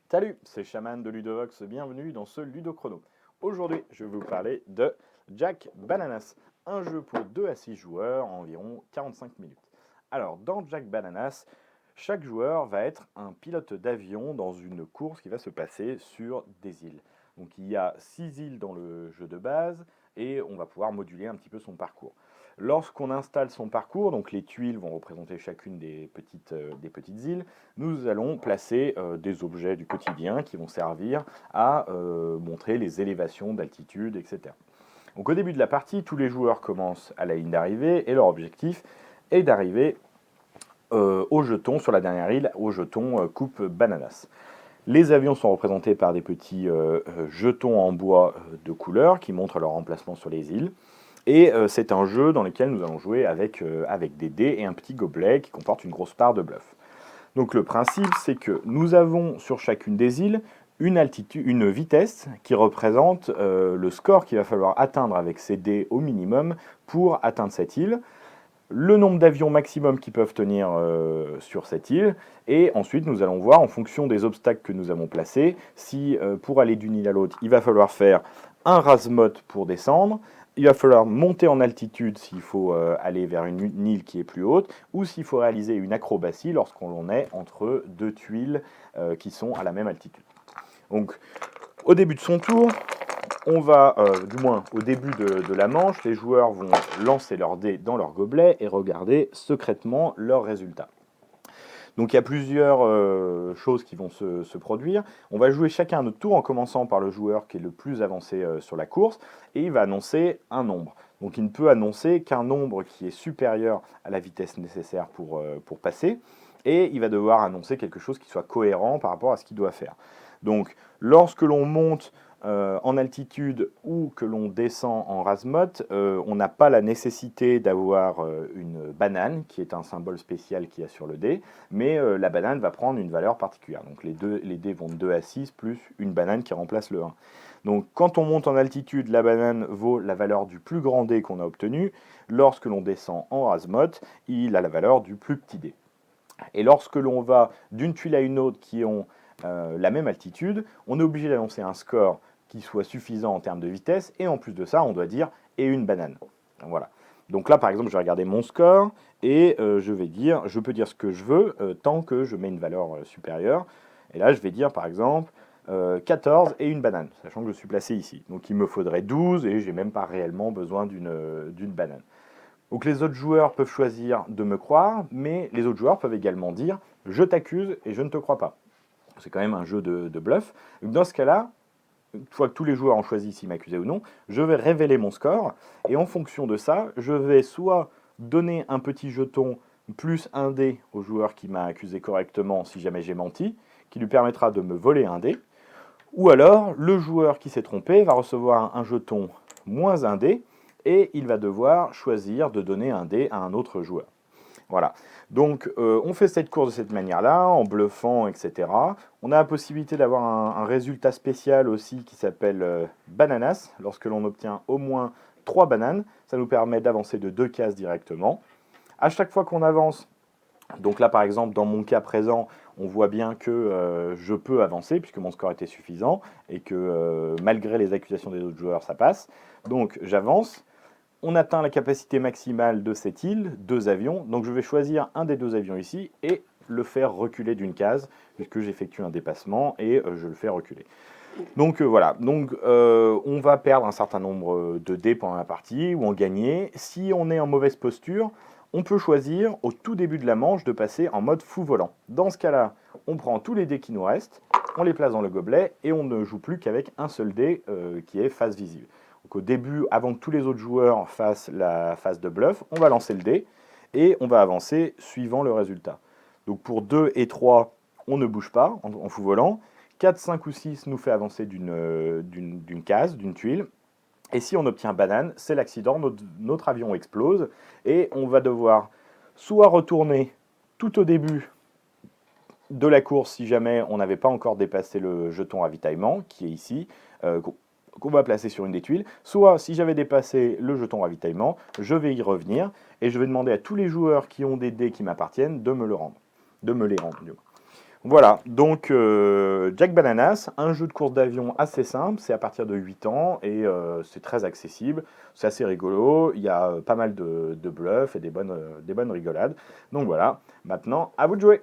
Salut, c'est Shaman de Ludovox, bienvenue dans ce Ludochrono. Aujourd'hui, je vais vous parler de Jack Bananas, un jeu pour 2 à 6 joueurs en environ 45 minutes. Alors, dans Jack Bananas, chaque joueur va être un pilote d'avion dans une course qui va se passer sur des îles. Donc il y a 6 îles dans le jeu de base et on va pouvoir moduler un petit peu son parcours. Lorsqu'on installe son parcours, donc les tuiles vont représenter chacune des petites îles, nous allons placer des objets du quotidien qui vont servir à montrer les élévations d'altitude, etc. Donc au début de la partie, tous les joueurs commencent à la ligne d'arrivée et leur objectif est d'arriver au jeton sur la dernière île, au jeton coupe bananas. Les avions sont représentés par des petits jetons en bois de couleur qui montrent leur emplacement sur les îles. Et c'est un jeu dans lequel nous allons jouer avec des dés et un petit gobelet qui comporte une grosse part de bluff. Donc le principe, c'est que nous avons sur chacune des îles une vitesse qui représente le score qu'il va falloir atteindre avec ces dés au minimum pour atteindre cette île, le nombre d'avions maximum qui peuvent tenir sur cette île, et ensuite nous allons voir en fonction des obstacles que nous avons placés, si pour aller d'une île à l'autre, il va falloir faire un rasmot pour descendre, il va falloir monter en altitude s'il faut aller vers une île qui est plus haute, ou s'il faut réaliser une acrobatie lorsqu'on est entre deux tuiles qui sont à la même altitude. Donc, au début de son tour, on va, du moins au début de la manche, les joueurs vont lancer leurs dés dans leur gobelet et regarder secrètement leurs résultats. Donc il y a plusieurs choses qui vont se produire. On va jouer chacun à notre tour en commençant par le joueur qui est le plus avancé sur la course et il va annoncer un nombre. Donc il ne peut annoncer qu'un nombre qui est supérieur à la vitesse nécessaire pour passer et il va devoir annoncer quelque chose qui soit cohérent par rapport à ce qu'il doit faire. Donc lorsque l'on monte en altitude ou que l'on descend en rasmot, on n'a pas la nécessité d'avoir une banane, qui est un symbole spécial qu'il y a sur le dé, mais la banane va prendre une valeur particulière. Donc les dés vont de 2 à 6, plus une banane qui remplace le 1. Donc quand on monte en altitude, la banane vaut la valeur du plus grand dé qu'on a obtenu. Lorsque l'on descend en rasmot, il a la valeur du plus petit dé. Et lorsque l'on va d'une tuile à une autre qui ont la même altitude, on est obligé d'annoncer un score qui soit suffisant en termes de vitesse, et en plus de ça, on doit dire « et une banane ». Voilà. Donc là, par exemple, je vais regarder mon score, et je peux dire ce que je veux, tant que je mets une valeur supérieure. Et là, je vais dire, par exemple, 14 et une banane, sachant que je suis placé ici. Donc il me faudrait 12, et j'ai même pas réellement besoin d'une banane. Donc les autres joueurs peuvent choisir de me croire, mais les autres joueurs peuvent également dire « je t'accuse et je ne te crois pas ». C'est quand même un jeu de bluff. Donc dans ce cas-là, une fois que tous les joueurs ont choisi s'ils m'accusaient ou non, je vais révéler mon score, et en fonction de ça, je vais soit donner un petit jeton plus un dé au joueur qui m'a accusé correctement si jamais j'ai menti, qui lui permettra de me voler un dé, ou alors le joueur qui s'est trompé va recevoir un jeton moins un dé, et il va devoir choisir de donner un dé à un autre joueur. Voilà. Donc on fait cette course de cette manière-là, en bluffant, etc. On a la possibilité d'avoir un résultat spécial aussi qui s'appelle Bananas. Lorsque l'on obtient au moins 3 bananes, ça nous permet d'avancer de 2 cases directement. À chaque fois qu'on avance, donc là par exemple dans mon cas présent, on voit bien que je peux avancer puisque mon score était suffisant et que malgré les accusations des autres joueurs, ça passe. Donc j'avance. On atteint la capacité maximale de cette île, 2 avions, donc je vais choisir un des 2 avions ici et le faire reculer d'une case, puisque j'effectue un dépassement et je le fais reculer. Donc voilà, on va perdre un certain nombre de dés pendant la partie, ou en gagner. Si on est en mauvaise posture, on peut choisir au tout début de la manche de passer en mode fou volant. Dans ce cas-là, on prend tous les dés qui nous restent, on les place dans le gobelet et on ne joue plus qu'avec un seul dé qui est face visible. Donc au début, avant que tous les autres joueurs fassent la phase de bluff, on va lancer le dé et on va avancer suivant le résultat. Donc pour 2 et 3, on ne bouge pas en fou volant. 4, 5 ou 6 nous fait avancer d'une case, d'une tuile. Et si on obtient banane, c'est l'accident, notre avion explose et on va devoir soit retourner tout au début de la course si jamais on n'avait pas encore dépassé le jeton ravitaillement, qui est ici, qu'on va placer sur une des tuiles, soit si j'avais dépassé le jeton ravitaillement, je vais y revenir et je vais demander à tous les joueurs qui ont des dés qui m'appartiennent de me les rendre. Voilà, donc Jack Bananas, un jeu de course d'avion assez simple, c'est à partir de 8 ans et c'est très accessible, c'est assez rigolo, il y a pas mal de bluffs et des bonnes rigolades. Donc voilà, maintenant à vous de jouer!